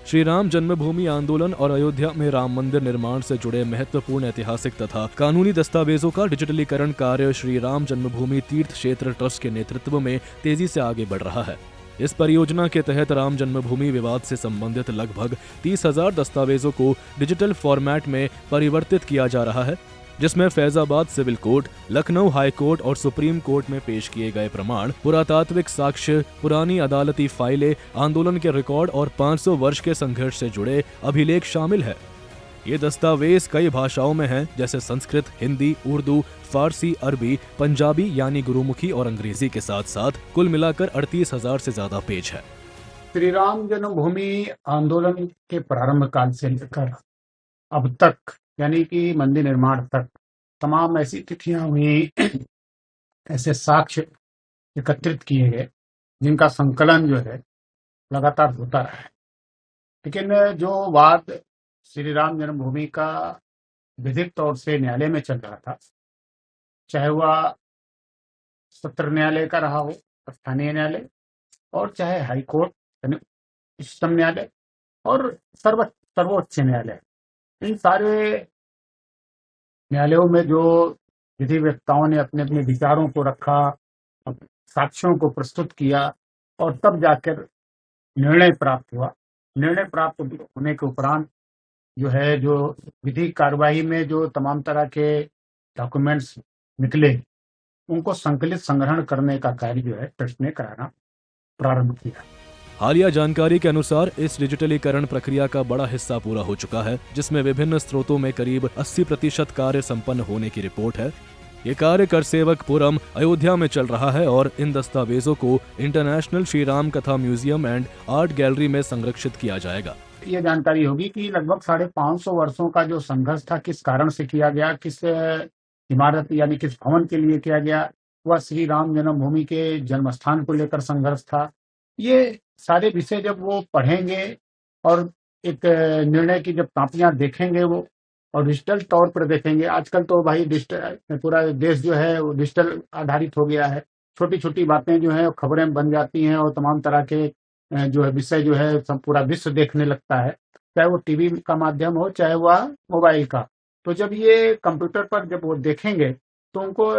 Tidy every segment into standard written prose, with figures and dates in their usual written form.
श्री राम जन्मभूमि आंदोलन और अयोध्या में राम मंदिर निर्माण से जुड़े महत्वपूर्ण ऐतिहासिक तथा कानूनी दस्तावेजों का डिजिटलीकरण कार्य श्री राम जन्मभूमि तीर्थ क्षेत्र ट्रस्ट के नेतृत्व में तेजी से आगे बढ़ रहा है। इस परियोजना के तहत राम जन्मभूमि विवाद से संबंधित लगभग 30,000 दस्तावेजों को डिजिटल फॉर्मेट में परिवर्तित किया जा रहा है, जिसमें Faizabad civil court, Lucknow high court और सुप्रीम कोर्ट में पेश किए गए प्रमाण, पुरातात्विक साक्ष्य, पुरानी अदालती फाइलें, आंदोलन के रिकॉर्ड और 500 वर्ष के संघर्ष से जुड़े अभिलेख शामिल है। ये दस्तावेज कई भाषाओं में हैं, जैसे संस्कृत, हिंदी, उर्दू, फारसी, अरबी, पंजाबी यानी गुरुमुखी और अंग्रेजी के साथ साथ कुल मिलाकर 38,000 से ज्यादा पेज है। श्री राम जन्मभूमि आंदोलन के प्रारंभ काल से लेकर अब तक यानी कि मंदिर निर्माण तक तमाम ऐसी तिथियां हुई, ऐसे साक्ष्य एकत्रित किए गए जिनका संकलन जो है लगातार होता रहा है। लेकिन जो वाद श्री राम जन्मभूमि का विधिक तौर से न्यायालय में चल रहा था, चाहे वह सत्र न्यायालय का रहा हो, स्थानीय न्यायालय, और चाहे हाई कोर्ट यानी उच्चतम न्यायालय और सर्वोच्च न्यायालय, इन सारे न्यायालयों में जो विधि वेत्ताओं ने अपने अपने विचारों को रखा, साक्ष्यों को प्रस्तुत किया और तब जाकर निर्णय प्राप्त हुआ। निर्णय प्राप्त होने के उपरांत जो विधि कार्यवाही में जो तमाम तरह के डॉक्यूमेंट्स निकले, उनको संकलित संग्रहण करने का कार्य जो है ट्रस्ट ने कराना प्रारंभ किया। हालिया जानकारी के अनुसार इस डिजिटलीकरण प्रक्रिया का बड़ा हिस्सा पूरा हो चुका है, जिसमें विभिन्न स्रोतों में करीब 80% कार्य संपन्न होने की रिपोर्ट है। ये कार्य करसेवकपुरम अयोध्या में चल रहा है और इन दस्तावेजों को इंटरनेशनल श्री राम कथा म्यूजियम एंड आर्ट गैलरी में संरक्षित किया जाएगा। ये जानकारी होगी कि लगभग 550 वर्षों का जो संघर्ष था, किस कारण से किया गया, किस इमारत यानी किस भवन के लिए किया गया, वह श्री राम जन्मभूमि के जन्म स्थान को लेकर संघर्ष था। ये सारे विषय जब वो पढ़ेंगे और एक निर्णय की जब कापियां देखेंगे वो, और डिजिटल तौर पर देखेंगे, आजकल तो भाई डिजिटल पूरा देश जो है वो डिजिटल आधारित हो गया है। छोटी छोटी बातें जो है खबरें बन जाती हैं और तमाम तरह के जो है विषय जो है सब पूरा विश्व देखने लगता है, चाहे वो टीवी का माध्यम हो चाहे वह मोबाइल का। तो जब ये कंप्यूटर पर जब वो देखेंगे तो उनको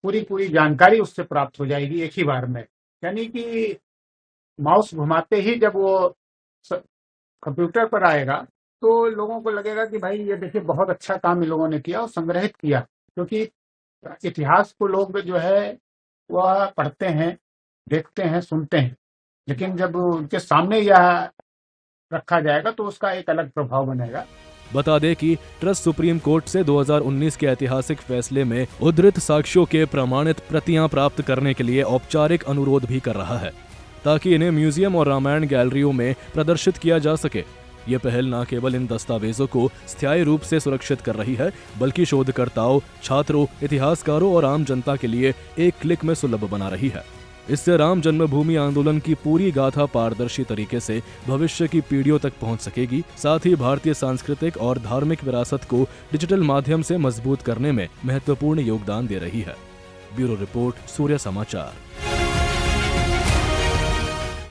पूरी जानकारी उससे प्राप्त हो जाएगी एक ही बार में। यानी कि माउस घुमाते ही जब वो कंप्यूटर पर आएगा तो लोगों को लगेगा कि भाई ये देखिए बहुत अच्छा काम इन लोगों ने किया और संग्रहित किया। क्योंकि इतिहास को लोग जो है वह पढ़ते हैं, देखते हैं, सुनते हैं, लेकिन जब उनके सामने यह रखा जाएगा तो उसका एक अलग प्रभाव बनेगा। बता दें कि ट्रस्ट सुप्रीम कोर्ट से 2019 के ऐतिहासिक फैसले में उद्धृत साक्ष्यों के प्रमाणित प्रतियां प्राप्त करने के लिए औपचारिक अनुरोध भी कर रहा है, ताकि इन्हें म्यूजियम और रामायण गैलरियों में प्रदर्शित किया जा सके। ये पहल न केवल इन दस्तावेजों को स्थायी रूप से सुरक्षित कर रही है, बल्कि शोधकर्ताओं, छात्रों, इतिहासकारों और आम जनता के लिए एक क्लिक में सुलभ बना रही है। इससे राम जन्मभूमि आंदोलन की पूरी गाथा पारदर्शी तरीके से भविष्य की पीढ़ियों तक पहुंच सकेगी। साथ ही भारतीय सांस्कृतिक और धार्मिक विरासत को डिजिटल माध्यम से मजबूत करने में महत्वपूर्ण योगदान दे रही है। ब्यूरो रिपोर्ट, सूर्य समाचार।